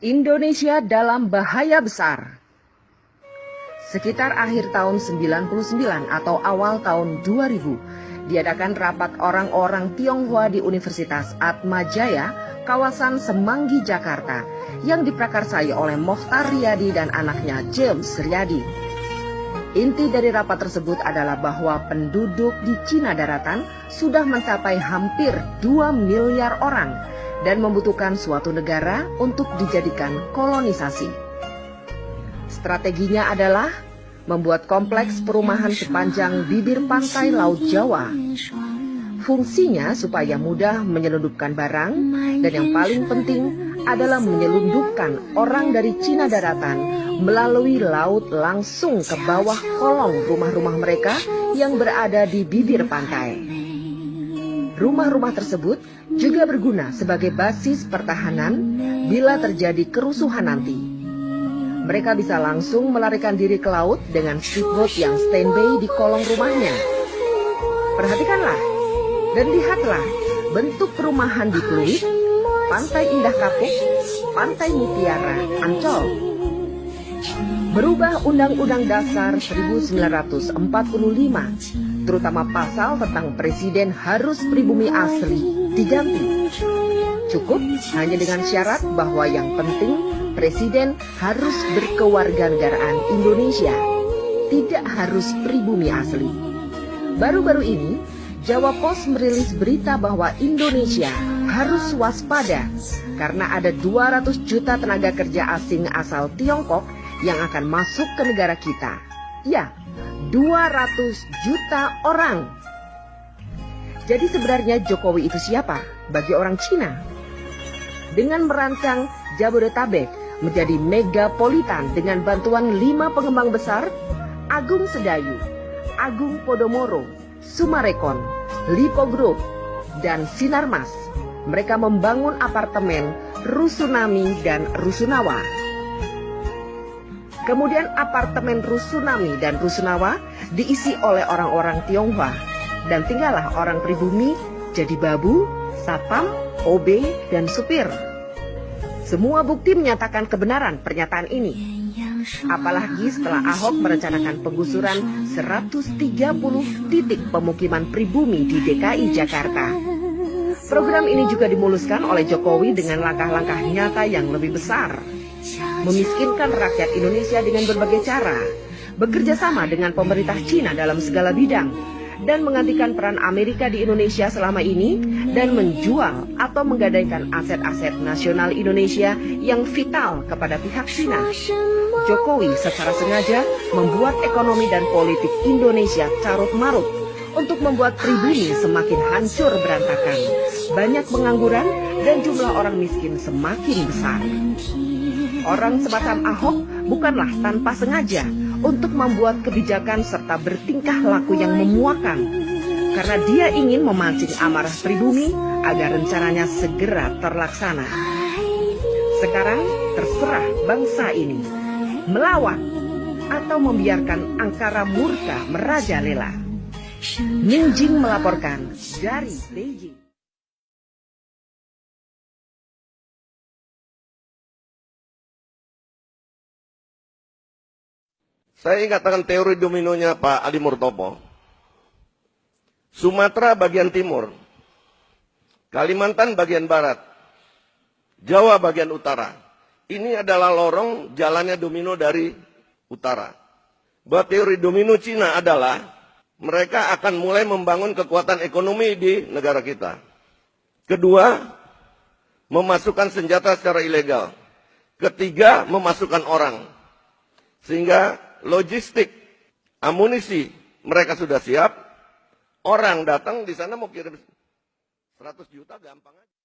Indonesia dalam bahaya besar. Sekitar akhir tahun 99 atau awal tahun 2000, diadakan rapat orang-orang Tionghoa di Universitas Atmajaya, kawasan Semanggi, Jakarta, yang diprakarsai oleh Mokhtar Riyadi dan anaknya James Riyadi. Inti dari rapat tersebut adalah bahwa penduduk di Cina daratan sudah mencapai hampir 2 miliar orang dan membutuhkan suatu negara untuk dijadikan kolonisasi. Strateginya adalah membuat kompleks perumahan sepanjang bibir pantai Laut Jawa. Fungsinya supaya mudah menyelundupkan barang, dan yang paling penting adalah menyelundupkan orang dari Cina daratan melalui laut langsung ke bawah kolong rumah-rumah mereka yang berada di bibir pantai. Rumah-rumah tersebut juga berguna sebagai basis pertahanan bila terjadi kerusuhan nanti. Mereka bisa langsung melarikan diri ke laut dengan speedboat yang standby di kolong rumahnya. Perhatikanlah dan lihatlah bentuk perumahan di Pluit, Pantai Indah Kapuk, Pantai Mutiara, Ancol. Berubah Undang-Undang Dasar 1945, terutama pasal tentang presiden harus pribumi asli, diganti. Cukup hanya dengan syarat bahwa yang penting presiden harus berkewarganegaraan Indonesia, tidak harus pribumi asli. Baru-baru ini, Jawa Pos merilis berita bahwa Indonesia harus waspada karena ada 200 juta tenaga kerja asing asal Tiongkok yang akan masuk ke negara kita. Ya, 200 juta orang. Jadi sebenarnya Jokowi itu siapa bagi orang Cina? Dengan merancang Jabodetabek menjadi megapolitan dengan bantuan 5 pengembang besar, Agung Sedayu, Agung Podomoro, Sumarekon, Lipo Group, dan Sinarmas, mereka membangun apartemen Rusunami dan Rusunawa. Kemudian apartemen Rusunami dan Rusunawa diisi oleh orang-orang Tionghoa, dan tinggallah orang pribumi jadi babu, satpam, OB, dan supir. Semua bukti menyatakan kebenaran pernyataan ini. Apalagi setelah Ahok merencanakan penggusuran 130 titik pemukiman pribumi di DKI Jakarta. Program ini juga dimuluskan oleh Jokowi dengan langkah-langkah nyata yang lebih besar. Memiskinkan rakyat Indonesia dengan berbagai cara, bekerja sama dengan pemerintah Cina dalam segala bidang, dan menggantikan peran Amerika di Indonesia selama ini, dan menjual atau menggadaikan aset-aset nasional Indonesia yang vital kepada pihak Cina. Jokowi secara sengaja membuat ekonomi dan politik Indonesia carut-marut untuk membuat pribumi semakin hancur berantakan, banyak pengangguran, dan jumlah orang miskin semakin besar. Orang semacam Ahok bukanlah tanpa sengaja untuk membuat kebijakan serta bertingkah laku yang memuakan, karena dia ingin memancing amarah pribumi agar rencananya segera terlaksana. Sekarang terserah bangsa ini melawan atau membiarkan angkara murka merajalela. Ningjing melaporkan dari Beijing. Saya ingatkan teori dominonya Pak Ali Murtopo. Sumatera bagian timur, Kalimantan bagian barat, Jawa bagian utara. Ini adalah lorong jalannya domino dari utara. Bahwa teori domino Cina adalah mereka akan mulai membangun kekuatan ekonomi di negara kita. Kedua, memasukkan senjata secara ilegal. Ketiga, memasukkan orang. Sehingga logistik, amunisi mereka sudah siap, orang datang di sana mau kirim 100 juta gampang aja.